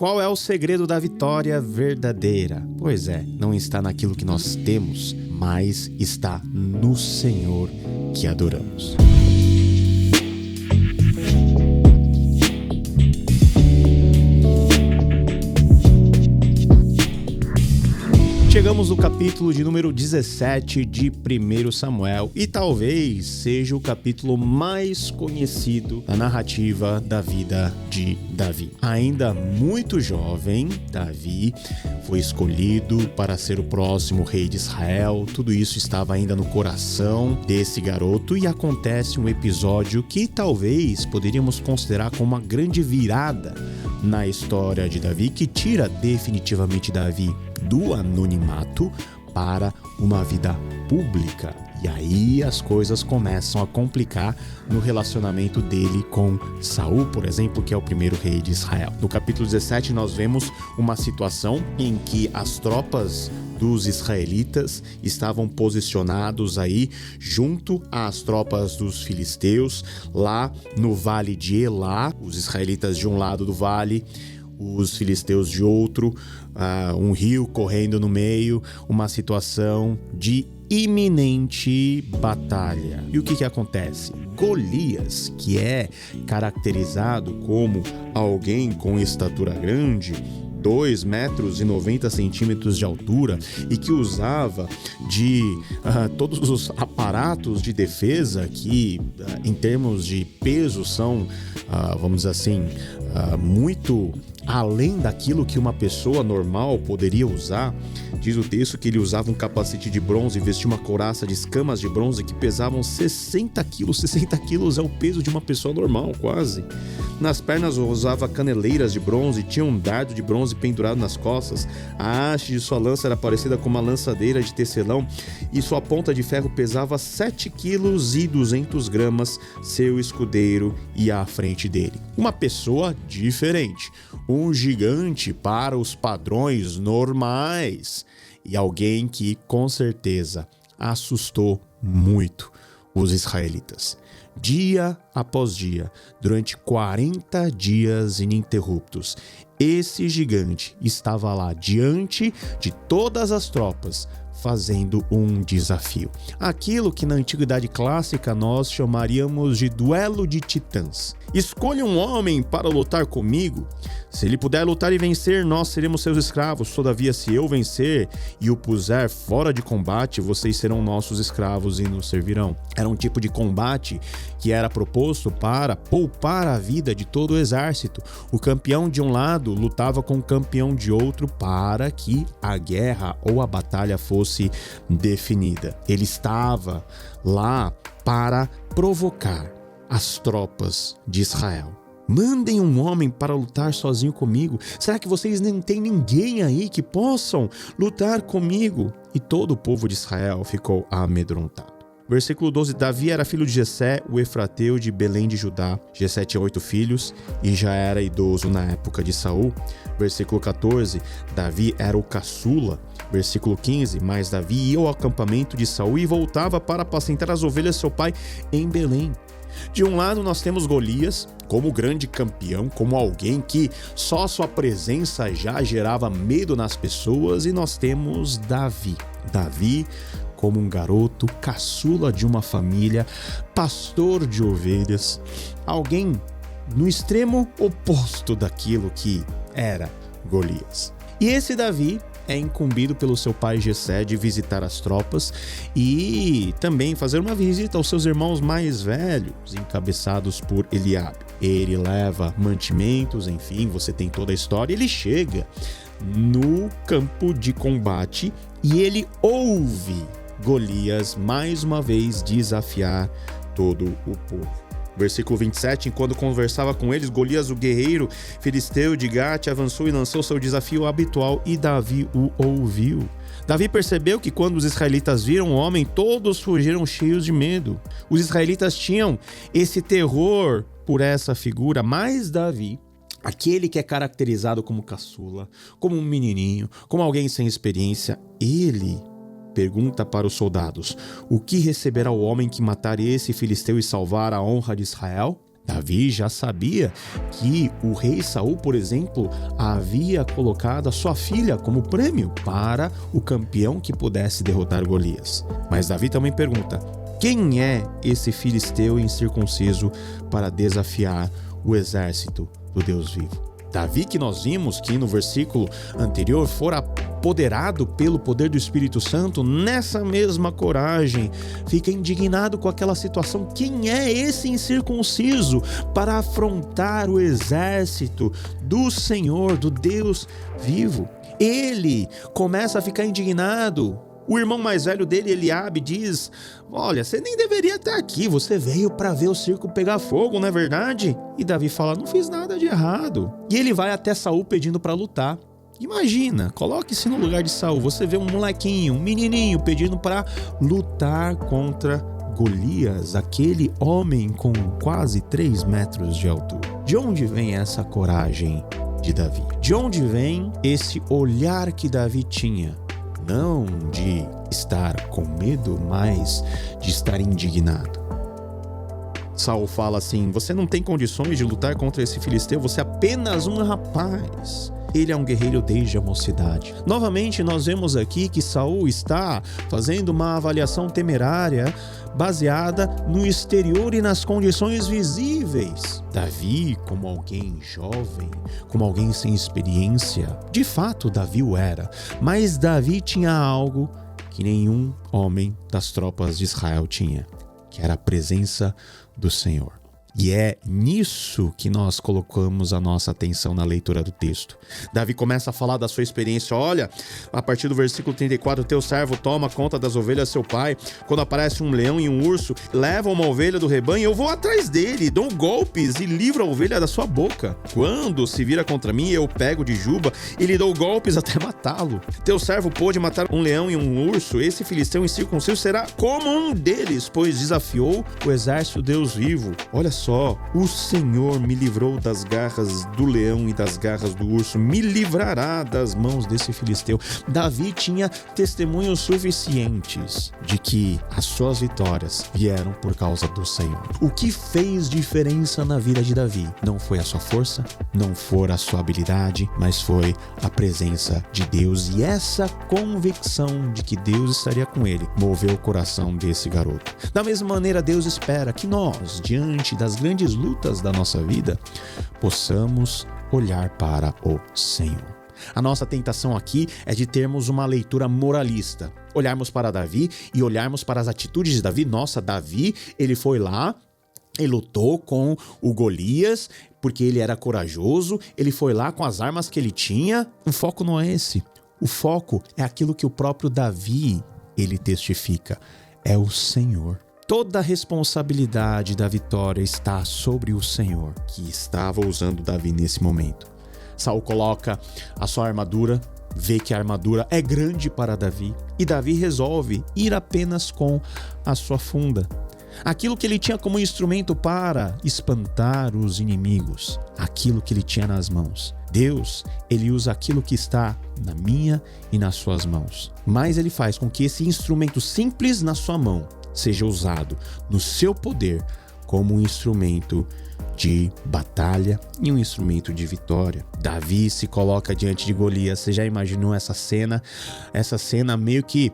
qual é o segredo da vitória verdadeira? Pois é, não está naquilo que nós temos, mas está no Senhor que adoramos. Chegamos no capítulo de número 17 de 1 Samuel e talvez seja o capítulo mais conhecido da narrativa da vida de Davi. Ainda muito jovem, Davi foi escolhido para ser o próximo rei de Israel. Tudo isso estava ainda no coração desse garoto e acontece um episódio que talvez poderíamos considerar como uma grande virada na história de Davi, que tira definitivamente Davi do anonimato para uma vida pública. E aí as coisas começam a complicar no relacionamento dele com Saul, por exemplo, que é o primeiro rei de Israel. No capítulo 17 nós vemos uma situação em que as tropas dos israelitas estavam posicionados aí junto às tropas dos filisteus, lá no vale de Elá, os israelitas de um lado do vale, os filisteus de outro, um rio correndo no meio, uma situação de iminente batalha. E o que acontece? Golias, que é caracterizado como alguém com estatura grande, 2 metros e 90 centímetros de altura, e que usava de todos os aparatos de defesa que, em termos de peso, são, vamos dizer assim, muito além daquilo que uma pessoa normal poderia usar. Diz o texto que ele usava um capacete de bronze e vestia uma couraça de escamas de bronze que pesavam 60 quilos. 60 quilos é o peso de uma pessoa normal, quase. Nas pernas usava caneleiras de bronze, tinha um dardo de bronze pendurado nas costas. A haste de sua lança era parecida com uma lançadeira de tecelão e sua ponta de ferro pesava 7 quilos e 200 gramas. Seu escudeiro ia à frente dele. Uma pessoa diferente, um gigante para os padrões normais e alguém que com certeza assustou muito os israelitas. Dia após dia, durante 40 dias ininterruptos, esse gigante estava lá diante de todas as tropas, fazendo um desafio. Aquilo que na antiguidade clássica nós chamaríamos de duelo de titãs. Escolha um homem para lutar comigo. Se ele puder lutar e vencer, nós seremos seus escravos. Todavia, se eu vencer e o puser fora de combate, vocês serão nossos escravos e nos servirão. Era um tipo de combate que era proposto para poupar a vida de todo o exército. O campeão de um lado lutava com o campeão de outro para que a guerra ou a batalha fosse definida. Ele estava lá para provocar as tropas de Israel. Mandem um homem para lutar sozinho comigo. Será que vocês nem têm ninguém aí que possam lutar comigo? E todo o povo de Israel ficou amedrontado. Versículo 12. Davi era filho de Jessé, o efrateu de Belém de Judá. Jessé tinha 8 filhos e já era idoso na época de Saul. Versículo 14. Davi era o caçula. Versículo 15. Mas Davi ia ao acampamento de Saul e voltava para apacentar as ovelhas de seu pai em Belém. De um lado nós temos Golias como grande campeão, como alguém que só sua presença já gerava medo nas pessoas, e nós temos Davi como um garoto caçula de uma família, pastor de ovelhas, alguém no extremo oposto daquilo que era Golias. E esse Davi é incumbido pelo seu pai Jessé de visitar as tropas e também fazer uma visita aos seus irmãos mais velhos, encabeçados por Eliabe. Ele leva mantimentos, enfim, você tem toda a história. Ele chega no campo de combate e ele ouve Golias mais uma vez desafiar todo o povo. Versículo 27, enquanto conversava com eles, Golias, o guerreiro filisteu de Gate, avançou e lançou seu desafio habitual, e Davi o ouviu. Davi percebeu que quando os israelitas viram o homem, todos fugiram cheios de medo. Os israelitas tinham esse terror por essa figura, mas Davi, aquele que é caracterizado como caçula, como um menininho, como alguém sem experiência, ele pergunta para os soldados: o que receberá o homem que matar esse filisteu e salvar a honra de Israel? Davi já sabia que o rei Saul, por exemplo, havia colocado a sua filha como prêmio para o campeão que pudesse derrotar Golias. Mas Davi também pergunta: quem é esse filisteu incircunciso para desafiar o exército do Deus vivo? Davi, que nós vimos que no versículo anterior fora apoderado pelo poder do Espírito Santo, nessa mesma coragem, fica indignado com aquela situação. Quem é esse incircunciso para afrontar o exército do Senhor, do Deus vivo? Ele começa a ficar indignado. O irmão mais velho dele, Eliabe, diz: olha, você nem deveria estar aqui, você veio para ver o circo pegar fogo, não é verdade? E Davi fala: não fiz nada de errado. E ele vai até Saul pedindo para lutar. Imagina, coloque-se no lugar de Saul, você vê um molequinho, um menininho pedindo para lutar contra Golias, aquele homem com quase 3 metros de altura. De onde vem essa coragem de Davi? De onde vem esse olhar que Davi tinha? Não de estar com medo, mas de estar indignado. Saul fala assim: você não tem condições de lutar contra esse filisteu, você é apenas um rapaz. Ele é um guerreiro desde a mocidade. Novamente, nós vemos aqui que Saul está fazendo uma avaliação temerária baseada no exterior e nas condições visíveis. Davi, como alguém jovem, como alguém sem experiência, de fato Davi o era, mas Davi tinha algo que nenhum homem das tropas de Israel tinha, que era a presença do Senhor. E é nisso que nós colocamos a nossa atenção na leitura do texto. Davi começa a falar da sua experiência. Olha, a partir do versículo 34, teu servo toma conta das ovelhas de seu pai. Quando aparece um leão e um urso, leva uma ovelha do rebanho, eu vou atrás dele, dou golpes e livro a ovelha da sua boca. Quando se vira contra mim, eu pego de juba e lhe dou golpes até matá-lo. Teu servo pôde matar um leão e um urso, esse filisteu incircunciso será como um deles, pois desafiou o exército Deus vivo. Olha só, o Senhor me livrou das garras do leão e das garras do urso, me livrará das mãos desse filisteu. Davi tinha testemunhos suficientes de que as suas vitórias vieram por causa do Senhor. O que fez diferença na vida de Davi não foi a sua força, não foi a sua habilidade, mas foi a presença de Deus, e essa convicção de que Deus estaria com ele moveu o coração desse garoto. Da mesma maneira, Deus espera que nós, diante das grandes lutas da nossa vida, possamos olhar para o Senhor. A nossa tentação aqui é de termos uma leitura moralista, olharmos para Davi e olharmos para as atitudes de Davi. Nossa, Davi, ele foi lá, ele lutou com o Golias porque ele era corajoso, ele foi lá com as armas que ele tinha. O foco não é esse. O foco é aquilo que o próprio Davi, ele testifica, é o Senhor. Toda a responsabilidade da vitória está sobre o Senhor, que estava usando Davi nesse momento. Saul coloca a sua armadura, vê que a armadura é grande para Davi, e Davi resolve ir apenas com a sua funda. Aquilo que ele tinha como instrumento para espantar os inimigos, aquilo que ele tinha nas mãos. Deus, ele usa aquilo que está na minha e nas suas mãos, mas ele faz com que esse instrumento simples na sua mão seja usado no seu poder como um instrumento de batalha e um instrumento de vitória. Davi se coloca diante de Golias. Você já imaginou essa cena? Essa cena meio que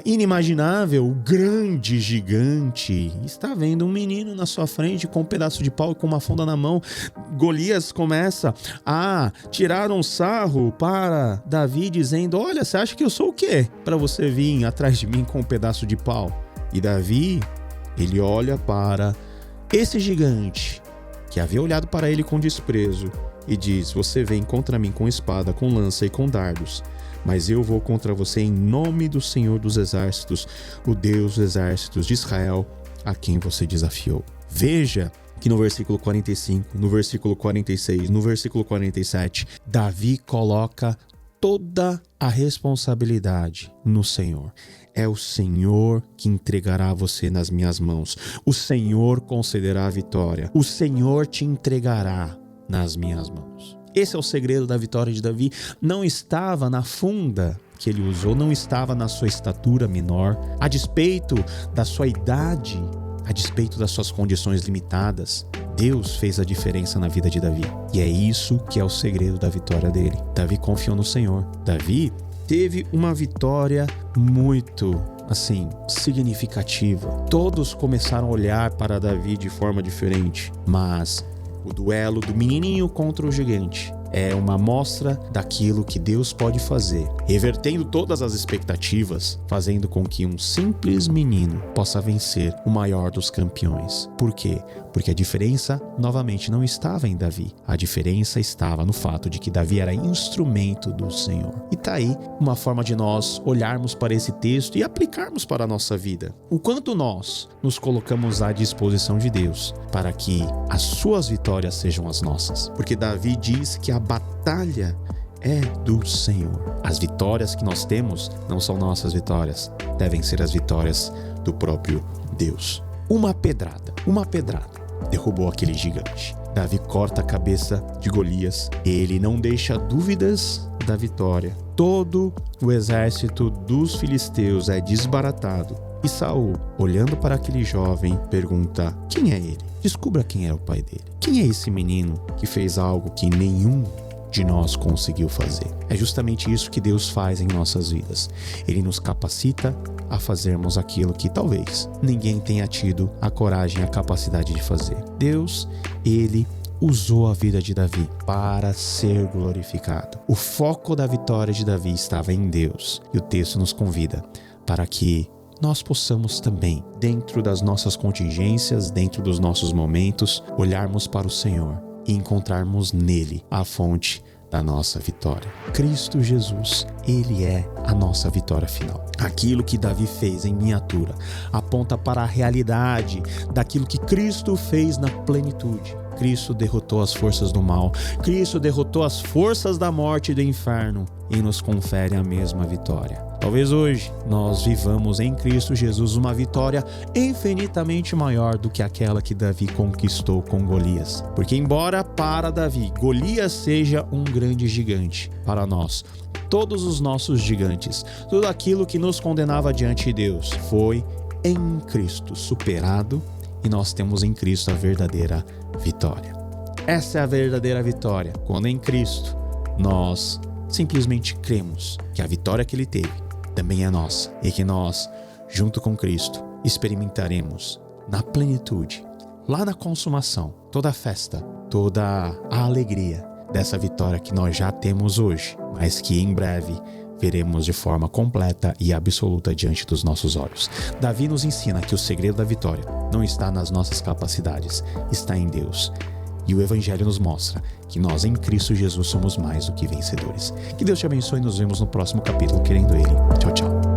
inimaginável. O grande gigante está vendo um menino na sua frente com um pedaço de pau e com uma funda na mão. Golias começa a tirar um sarro para Davi, dizendo: olha, você acha que eu sou o quê para você vir atrás de mim com um pedaço de pau? E Davi, ele olha para esse gigante que havia olhado para ele com desprezo e diz: você vem contra mim com espada, com lança e com dardos, mas eu vou contra você em nome do Senhor dos Exércitos, o Deus dos Exércitos de Israel, a quem você desafiou. Veja que no versículo 45, no versículo 46, no versículo 47, Davi coloca toda a responsabilidade no Senhor. É o Senhor que entregará você nas minhas mãos. O Senhor concederá a vitória. O Senhor te entregará nas minhas mãos. Esse é o segredo da vitória de Davi. Não estava na funda que ele usou, não estava na sua estatura menor. A despeito da sua idade, a despeito das suas condições limitadas, Deus fez a diferença na vida de Davi. E é isso que é o segredo da vitória dele. Davi confiou no Senhor. Davi teve uma vitória muito, significativa. Todos começaram a olhar para Davi de forma diferente, mas o duelo do menininho contra o gigante é uma amostra daquilo que Deus pode fazer, revertendo todas as expectativas, fazendo com que um simples menino possa vencer o maior dos campeões. Por quê? Porque a diferença, novamente, não estava em Davi. A diferença estava no fato de que Davi era instrumento do Senhor. E tá aí uma forma de nós olharmos para esse texto e aplicarmos para a nossa vida. O quanto nós nos colocamos à disposição de Deus para que as suas vitórias sejam as nossas. Porque Davi diz que a batalha é do Senhor. As vitórias que nós temos não são nossas vitórias, devem ser as vitórias do próprio Deus. Uma pedrada derrubou aquele gigante. Davi corta a cabeça de Golias. Ele não deixa dúvidas da vitória. Todo o exército dos filisteus é desbaratado. E Saul, olhando para aquele jovem, pergunta: quem é ele? Descubra quem é o pai dele. Quem é esse menino que fez algo que nenhum de nós conseguiu fazer? É justamente isso que Deus faz em nossas vidas. Ele nos capacita a fazermos aquilo que talvez ninguém tenha tido a coragem e a capacidade de fazer. Deus, ele usou a vida de Davi para ser glorificado. O foco da vitória de Davi estava em Deus. E o texto nos convida para que nós possamos também, dentro das nossas contingências, dentro dos nossos momentos, olharmos para o Senhor e encontrarmos nele a fonte da nossa vitória. Cristo Jesus, ele é a nossa vitória final. Aquilo que Davi fez em miniatura aponta para a realidade daquilo que Cristo fez na plenitude. Cristo derrotou as forças do mal, Cristo derrotou as forças da morte e do inferno e nos confere a mesma vitória. Talvez hoje nós vivamos em Cristo Jesus uma vitória infinitamente maior do que aquela que Davi conquistou com Golias. Porque embora para Davi Golias seja um grande gigante, para nós, todos os nossos gigantes, tudo aquilo que nos condenava diante de Deus, foi em Cristo superado e nós temos em Cristo a verdadeira vitória. Essa é a verdadeira vitória, quando em Cristo nós simplesmente cremos que a vitória que ele teve também é nossa e que nós, junto com Cristo, experimentaremos na plenitude, lá na consumação, toda a festa, toda a alegria dessa vitória que nós já temos hoje, mas que em breve veremos de forma completa e absoluta diante dos nossos olhos. Davi nos ensina que o segredo da vitória não está nas nossas capacidades, está em Deus. E o Evangelho nos mostra que nós em Cristo Jesus somos mais do que vencedores. Que Deus te abençoe e nos vemos no próximo capítulo, querendo Ele. Tchau, tchau.